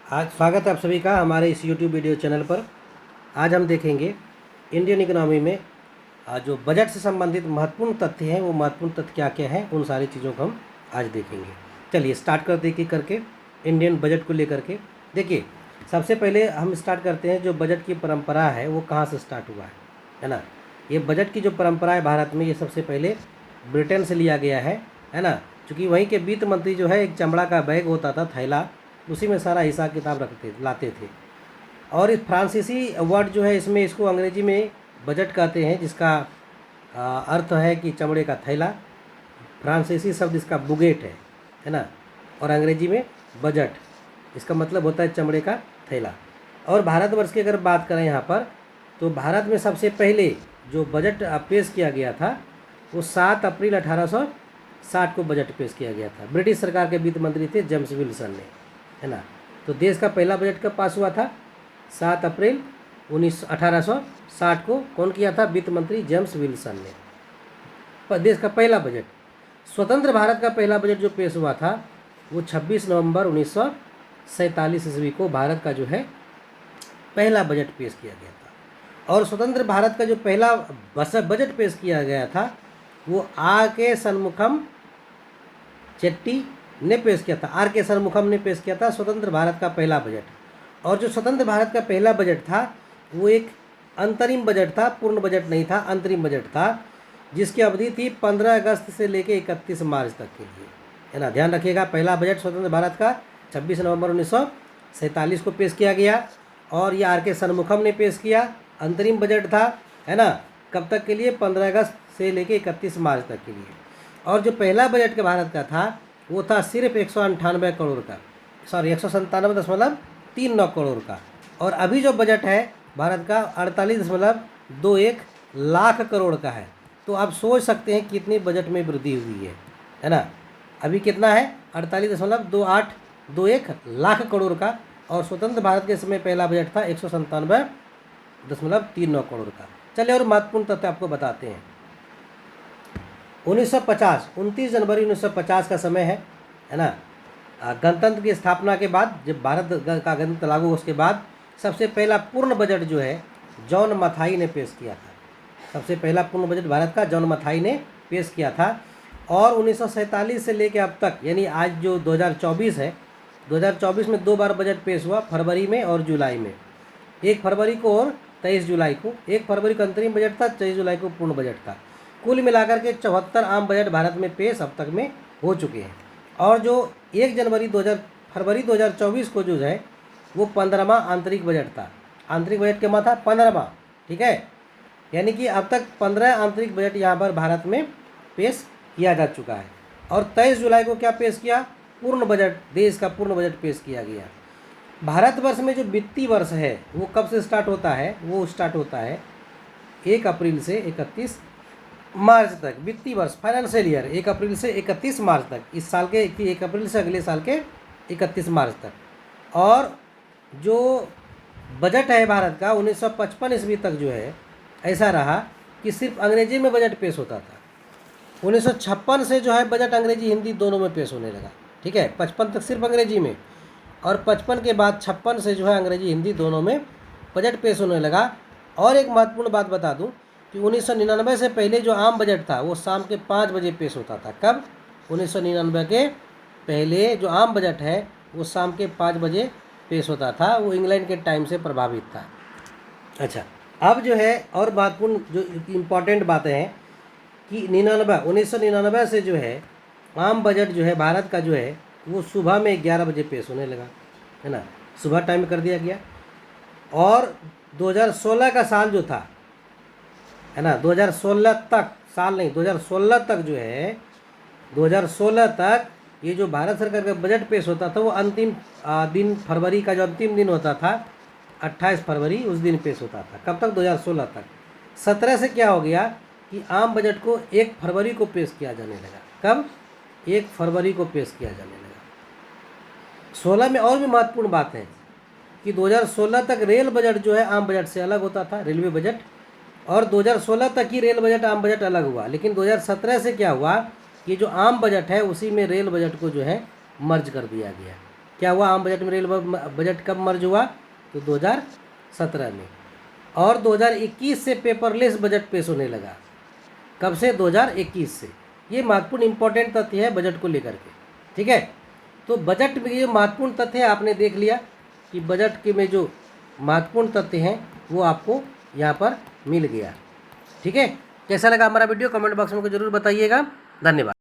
आज स्वागत है आप सभी का हमारे इस YouTube वीडियो चैनल पर। आज हम देखेंगे इंडियन इकोनॉमी में जो बजट से संबंधित महत्वपूर्ण तथ्य हैं, वो महत्वपूर्ण तथ्य क्या क्या हैं, उन सारी चीज़ों को हम आज देखेंगे। चलिए स्टार्ट कर देखिए करके इंडियन बजट को लेकर के। देखिए, सबसे पहले हम स्टार्ट करते हैं, जो बजट की परंपरा है वो कहाँ से स्टार्ट हुआ है ना। ये बजट की जो परंपरा है भारत में, ये सबसे पहले ब्रिटेन से लिया गया है ना। चूँकि वहीं के वित्त मंत्री जो है, एक चमड़ा का बैग होता था, थैला, उसी में सारा हिसाब किताब लाते थे। और इस फ्रांसीसी वर्ड जो है, इसमें इसको अंग्रेजी में बजट कहते हैं, जिसका अर्थ है कि चमड़े का थैला। फ्रांसीसी शब्द इसका बुगेट है ना, और अंग्रेजी में बजट, इसका मतलब होता है चमड़े का थैला। और भारतवर्ष की अगर बात करें यहाँ पर, तो भारत में सबसे पहले जो बजट पेश किया गया था वो 7 अप्रैल 1860 को बजट पेश किया गया था। ब्रिटिश सरकार के वित्त मंत्री थे जेम्स विल्सन ने, है ना। तो देश का पहला बजट कब पास हुआ था? 7 अप्रैल 1860 को। कौन किया था? वित्त मंत्री जेम्स विल्सन ने। देश का पहला बजट, स्वतंत्र भारत का पहला बजट जो पेश हुआ था वो 26 नवंबर 1947 ईस्वी को भारत का जो है पहला बजट पेश किया गया था। और स्वतंत्र भारत का जो पहला बजट पेश किया गया था वो आर के षणमुखम चेट्टी ने पेश किया था। आर के षणमुखम ने पेश किया था स्वतंत्र भारत का पहला बजट। और जो स्वतंत्र भारत का पहला बजट था वो एक अंतरिम बजट था, पूर्ण बजट नहीं था, अंतरिम बजट था, जिसकी अवधि थी 15 अगस्त से लेकर 31 मार्च तक के लिए, है ना। ध्यान रखिएगा, पहला बजट स्वतंत्र भारत का 26 नवंबर 1947 को पेश किया गया। और ये आर के षणमुखम ने पेश किया। अंतरिम बजट था, है ना। कब तक के लिए? 15 अगस्त से लेकर 31 मार्च तक के लिए। और जो पहला बजट के भारत का था वो था सिर्फ 198 करोड़ का, सॉरी 197.39 करोड़ का। और अभी जो बजट है भारत का 48.21 लाख करोड़ का है। तो आप सोच सकते हैं कितनी बजट में वृद्धि हुई है ना। अभी कितना है? 48.2821 लाख करोड़ का। और स्वतंत्र भारत के समय पहला बजट था 197.39 करोड़ का। चलिए और महत्वपूर्ण तथ्य आपको बताते हैं। 1950, 29 जनवरी 1950 का समय है ना। गणतंत्र की स्थापना के बाद, जब भारत का गणतंत्र लागू हुआ, उसके बाद सबसे पहला पूर्ण बजट जो है जॉन मथाई ने पेश किया था। सबसे पहला पूर्ण बजट भारत का जॉन मथाई ने पेश किया था। और 1947 से लेकर अब तक, यानी आज जो 2024 है, 2024 में 2 बार बजट पेश हुआ, फरवरी में और जुलाई में। 1 फरवरी को और 23 जुलाई को। 1 फरवरी को अंतरिम बजट था, 23 जुलाई को पूर्ण बजट था। कुल मिलाकर के 74 आम बजट भारत में पेश अब तक में हो चुके हैं। और जो 1 फरवरी 2024 को जो है वो 15वां आंतरिक बजट था। आंतरिक बजट क्या था? 15वां, ठीक है। यानी कि अब तक 15 आंतरिक बजट यहाँ पर भारत में पेश किया जा चुका है। और 23 जुलाई को क्या पेश किया? पूर्ण बजट, देश का पूर्ण बजट पेश किया गया। भारतवर्ष में जो वित्तीय वर्ष है वो कब से स्टार्ट होता है? वो स्टार्ट होता है 1 अप्रैल से 31 मार्च तक। वित्तीय वर्ष, फाइनेंशियल ईयर 1 अप्रैल से 31 मार्च तक। इस साल के 1 अप्रैल से अगले साल के 31 मार्च तक। और जो बजट है भारत का 1955 ईस्वी तक जो है ऐसा रहा कि सिर्फ अंग्रेजी में बजट पेश होता था। 1956 से जो है बजट अंग्रेजी हिंदी दोनों में पेश होने लगा, ठीक है। 55 तक सिर्फ अंग्रेजी में, और 55 के बाद 56 से जो है अंग्रेजी हिंदी दोनों में बजट पेश होने लगा। और एक महत्वपूर्ण बात बता दूं कि 1999 से पहले जो आम बजट था वो शाम के 5 बजे पेश होता था। कब? 1999 के पहले जो आम बजट है वो शाम के 5 बजे पेश होता था। वो इंग्लैंड के टाइम से प्रभावित था। अच्छा, अब जो है और महत्वपूर्ण जो इम्पोर्टेंट बातें हैं कि 1999 से जो है आम बजट जो है भारत का जो है वो सुबह में 11 बजे पेश होने लगा, है ना। सुबह टाइम कर दिया गया। और 2016 का साल जो था, है ना, 2016 तक, साल नहीं 2016 तक जो है, 2016 तक ये जो भारत सरकार का बजट पेश होता था वो अंतिम दिन, फरवरी का जो अंतिम दिन होता था 28 फरवरी, उस दिन पेश होता था। कब तक? 2016 तक। 17 से क्या हो गया कि आम बजट को 1 फरवरी को पेश किया जाने लगा। कब? 1 फरवरी को पेश किया जाने लगा। 16 में और भी महत्वपूर्ण बात है कि 2016 तक रेल बजट जो है आम बजट से अलग होता था, रेलवे बजट। और 2016 तक ही रेल बजट आम बजट अलग हुआ। लेकिन 2017 से क्या हुआ कि जो आम बजट है उसी में रेल बजट को जो है मर्ज कर दिया गया, क्या हुआ, आम बजट में रेल बजट कब मर्ज हुआ, तो 2017 में। और 2021 से पेपरलेस बजट पेश होने लगा। कब से, 2021 से। ये महत्वपूर्ण इंपॉर्टेंट तथ्य है बजट को लेकर के, ठीक है। तो बजट में ये महत्वपूर्ण तथ्य आपने देख लिया कि बजट के में जो महत्वपूर्ण तथ्य हैं वो आपको यहाँ पर मिल गया, ठीक है। कैसा लगा हमारा वीडियो, कमेंट बॉक्स में जरूर बताइएगा। धन्यवाद।